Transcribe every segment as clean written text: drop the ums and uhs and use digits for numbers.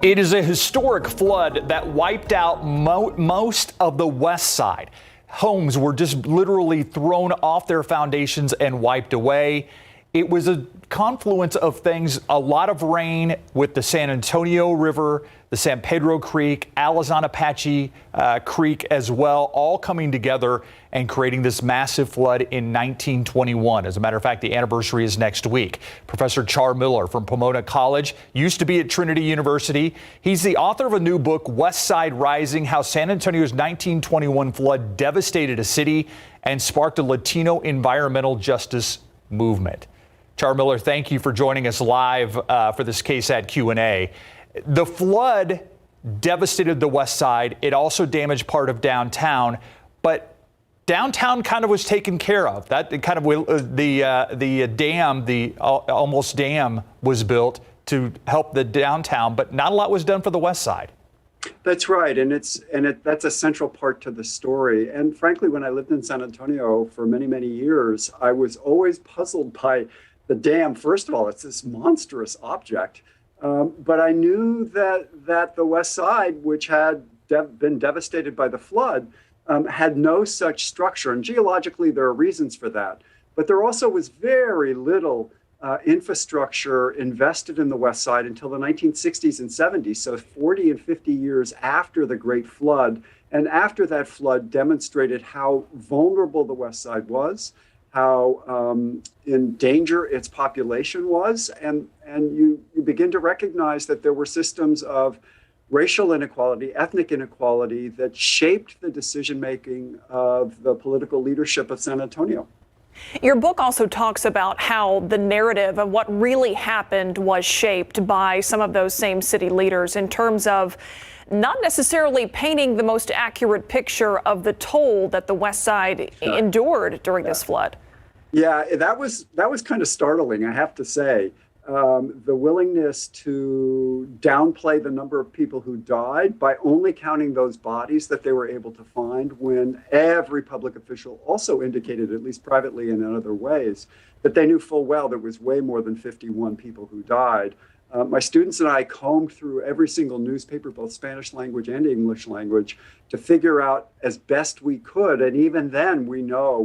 It is a historic flood that wiped out most of the west side. Homes were just literally thrown off their foundations and wiped away. It was a confluence of things, a lot of rain with the San Antonio River, the San Pedro Creek, Alizon Apache Creek as well, all coming together and creating this massive flood in 1921. As a matter of fact, the anniversary is next week. Professor Char Miller from Pomona College used to be at Trinity University. He's the author of a new book, West Side Rising: How San Antonio's 1921 Flood Devastated a City and Sparked a Latino Environmental Justice Movement. Char Miller, thank you for joining us live for this KSAT Q&A. The flood devastated the west side. It also damaged part of downtown, but downtown kind of was taken care of. That kind of the dam, the almost dam, was built to help the downtown, but not a lot was done for the west side. That's right, and that's a central part to the story. And frankly, when I lived in San Antonio for many years, I was always puzzled by the dam. First of all, it's this monstrous object, but I knew that the west side, which had been devastated by the flood, had no such structure. And geologically, there are reasons for that. But there also was very little infrastructure invested in the west side until the 1960s and 70s, so 40 and 50 years after the Great Flood. And after that flood demonstrated how vulnerable the west side was, how in danger its population was, and you begin to recognize that there were systems of racial inequality, ethnic inequality that shaped the decision-making of the political leadership of San Antonio. Your book also talks about how the narrative of what really happened was shaped by some of those same city leaders in terms of not necessarily painting the most accurate picture of the toll that the west side endured during this flood. Yeah, that was kind of startling, I have to say. The willingness to downplay the number of people who died by only counting those bodies that they were able to find, when every public official also indicated, at least privately and in other ways, that they knew full well there was way more than 51 people who died. My students and I combed through every single newspaper, both Spanish language and English language, to figure out as best we could. And even then, we know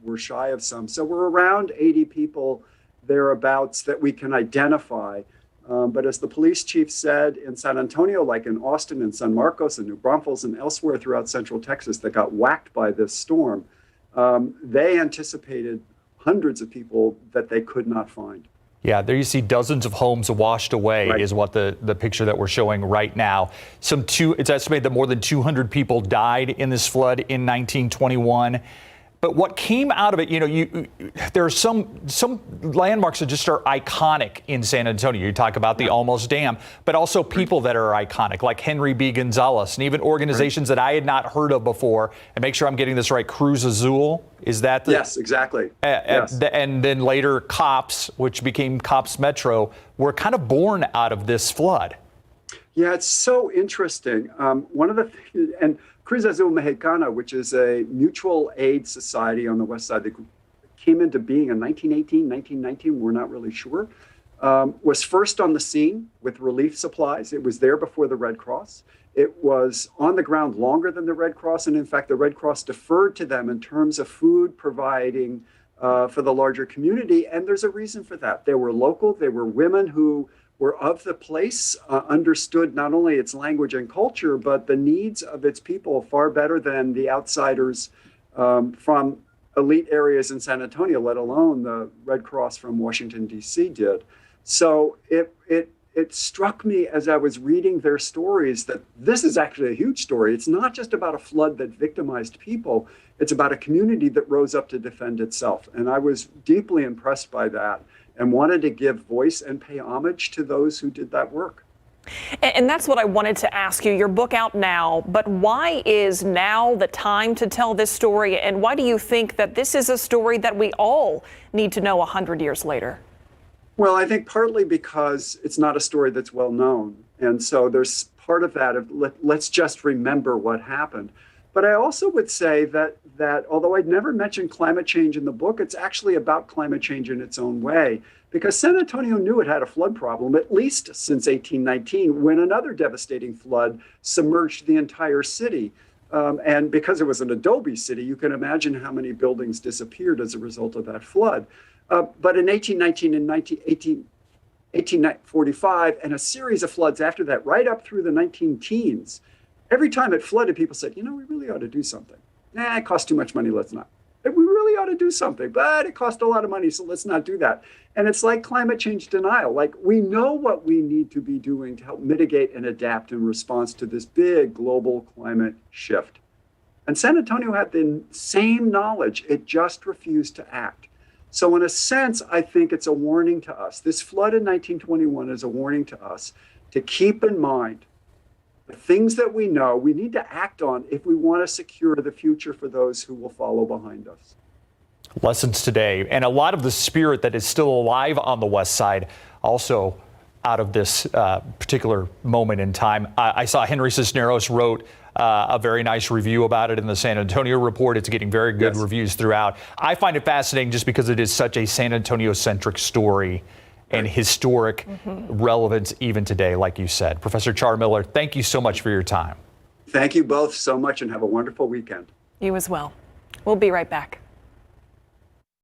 we're shy of some. So we're around 80 people thereabouts that we can identify. But as the police chief said, in San Antonio, like in Austin and San Marcos and New Braunfels and elsewhere throughout Central Texas that got whacked by this storm, they anticipated hundreds of people that they could not find. Yeah, there you see dozens of homes washed away, right, is what the picture that we're showing right now. It's estimated that more than 200 people died in this flood in 1921. But what came out of it, there are some landmarks that just are iconic in San Antonio. You talk about the Almost Dam, but also people that are iconic, like Henry B. Gonzalez, and even organizations that I had not heard of before. And make sure I'm getting this right, Cruz Azul, is that the? Yes, exactly. Yes. And then later COPS, which became COPS Metro, were kind of born out of this flood. Yeah, it's so interesting. One of the things, and Cruz Azul Mexicana, which is a mutual aid society on the west side that came into being in 1918, 1919, we're not really sure, was first on the scene with relief supplies. It was there before the Red Cross. It was on the ground longer than the Red Cross, and in fact, the Red Cross deferred to them in terms of food providing for the larger community, and there's a reason for that. They were local, they were women who were of the place, understood not only its language and culture, but the needs of its people far better than the outsiders from elite areas in San Antonio, let alone the Red Cross from Washington, D.C. did. So it struck me as I was reading their stories that this is actually a huge story. It's not just about a flood that victimized people. It's about a community that rose up to defend itself. And I was deeply impressed by that and wanted to give voice and pay homage to those who did that work. And that's what I wanted to ask you. Your book out now, but why is now the time to tell this story? And why do you think that this is a story that we all need to know 100 years later? Well, I think partly because it's not a story that's well known. And so there's part of that of let's just remember what happened. But I also would say that although I'd never mentioned climate change in the book, it's actually about climate change in its own way, because San Antonio knew it had a flood problem, at least since 1819, when another devastating flood submerged the entire city. And because it was an adobe city, you can imagine how many buildings disappeared as a result of that flood. But in 1819 and 1845, and a series of floods after that, right up through the 19-teens, every time it flooded, people said, we really ought to do something. Nah, it costs too much money, let's not. We really ought to do something, but it costs a lot of money, so let's not do that. And it's like climate change denial. Like, we know what we need to be doing to help mitigate and adapt in response to this big global climate shift. And San Antonio had the same knowledge, it just refused to act. So in a sense, I think it's a warning to us. This flood in 1921 is a warning to us to keep in mind the things that we know we need to act on if we want to secure the future for those who will follow behind us. Lessons today, and a lot of the spirit that is still alive on the West Side also out of this particular moment in time. I saw Henry Cisneros wrote a very nice review about it in the San Antonio Report. It's getting very good reviews throughout. I find it fascinating just because it is such a San Antonio-centric story and historic relevance even today, like you said. Professor Char Miller, thank you so much for your time. Thank you both so much, and have a wonderful weekend. You as well. We'll be right back.